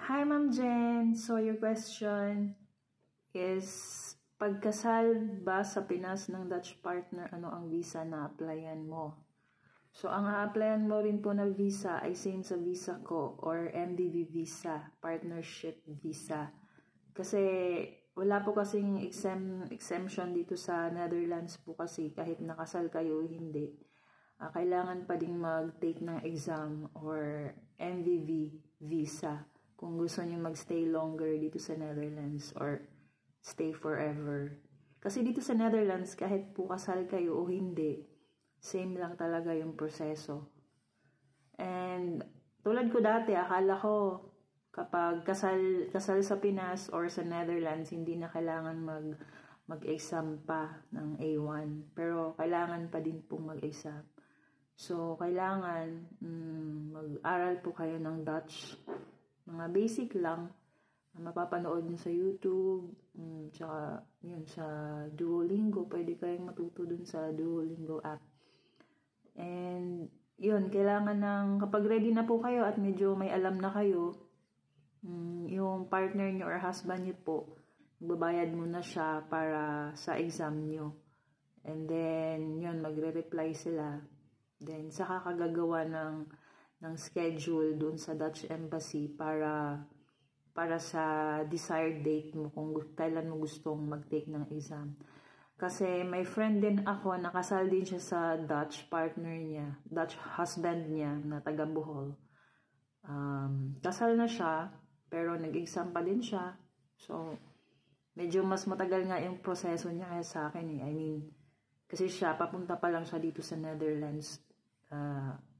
Hi, Ma'am Jen. So, your question is, pagkasal ba sa Pinas ng Dutch partner, ano ang visa na applyan mo? So, ang a-applyan mo rin po na visa ay same sa visa ko or MDV visa, partnership visa. Kasi, wala po kasing exemption dito sa Netherlands po kasi kahit nakasal kayo hindi. Kailangan pa din mag-take ng exam or MVV visa kung gusto niyo magstay longer dito sa Netherlands or stay forever. Kasi dito sa Netherlands, kahit po kasal kayo o hindi, same lang talaga yung proseso. And tulad ko dati, akala ko kapag kasal sa Pinas or sa Netherlands, hindi na kailangan mag-exam pa ng A1. Pero kailangan pa din pong mag-exam. So, kailangan mag-aral po kayo ng Dutch. Mga basic lang, mapapanood nyo sa YouTube, tsaka yun, sa Duolingo, pwede kayong matuto dun sa Duolingo app. And yun, kailangan ng, kapag ready na po kayo at medyo may alam na kayo, yung partner nyo or husband nyo po, magbabayad muna siya para sa exam nyo. And then, yun, magre-reply sila. Then, saka kagagawa ng schedule doon sa Dutch Embassy para sa desired date mo kung kailan mo gustong mag-take ng exam. Kasi may friend din ako, nakasal din siya sa Dutch partner niya, Dutch husband niya na taga Bohol. Kasal na siya, pero nag-exam pa din siya. So, medyo mas matagal nga yung proseso niya kaya sa akin eh. I mean, kasi siya, papunta pa lang siya dito sa Netherlands.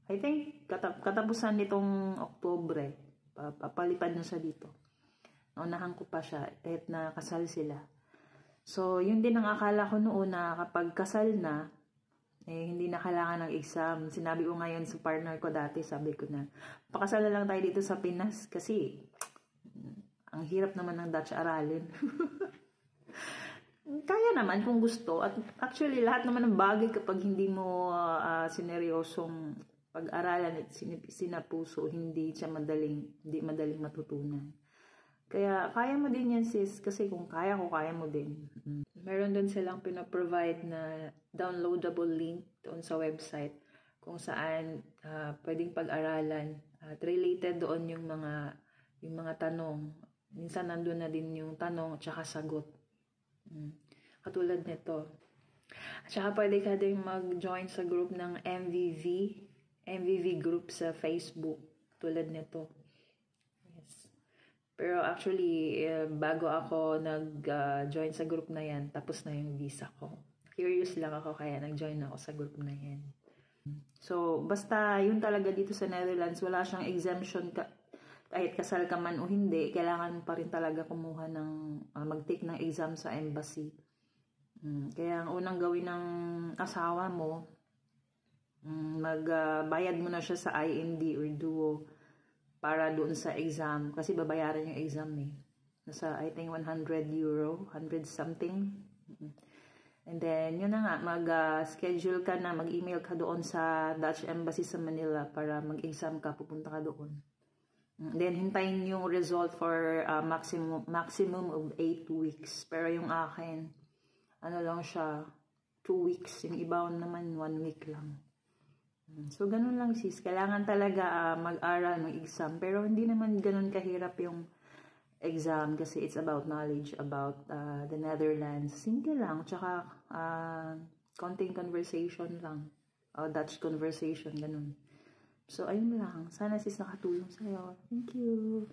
I think katapusan nitong Oktubre, papalipad na siya dito. Naunahan ko pa siya, kahit na kasal sila. So, yun din ang akala ko noon na kapag kasal na, hindi na kailangan ng exam. Sinabi ko ngayon sa partner ko dati, sabi ko na, pakasal na lang tayo dito sa Pinas kasi ang hirap naman ng Dutch aralin. Kaya naman kung gusto. At actually, lahat naman ng bagay kapag hindi mo sineryosong pag-aralan at sinapuso, hindi madaling matutunan. Kaya, kaya mo din yan, sis. Kasi kung kaya ko, kaya mo din. Meron din silang pinaprovide na downloadable link doon sa website kung saan pwedeng pag-aralan. At related doon yung mga tanong. Minsan nandun na din yung tanong at saka sagot. Katulad nito. At saka pwede ka din mag-join sa group ng MVV group sa Facebook. Tulad nito. Yes. Pero actually, bago ako nag-join sa group na yan, tapos na yung visa ko. Curious lang ako kaya nag-join ako sa group na yan. So, basta yun talaga dito sa Netherlands, wala siyang exemption kahit kasal ka man o hindi, kailangan pa rin talaga kumuha ng, mag-take ng exam sa embassy. Kaya ang unang gawin ng asawa mo, magbayad mo na siya sa IND or Duo para doon sa exam. Kasi babayaran yung exam eh. Nasa, I think, 100 euro, 100 something. And then, yun na nga, mag-schedule ka na, mag-email ka doon sa Dutch Embassy sa Manila para mag-exam ka, pupunta ka doon. Then, hintayin yung result for maximum of 8 weeks. Pero yung akin, ano lang siya, 2 weeks. Yung iba naman, 1 week lang. So, ganun lang sis. Kailangan talaga mag-aral, mag-exam. Pero hindi naman ganun kahirap yung exam kasi it's about knowledge about the Netherlands. Simple lang. Tsaka, konting conversation lang. Dutch conversation, ganun. So, ayun lang. Sana sis nakatulong sa'yo. Thank you.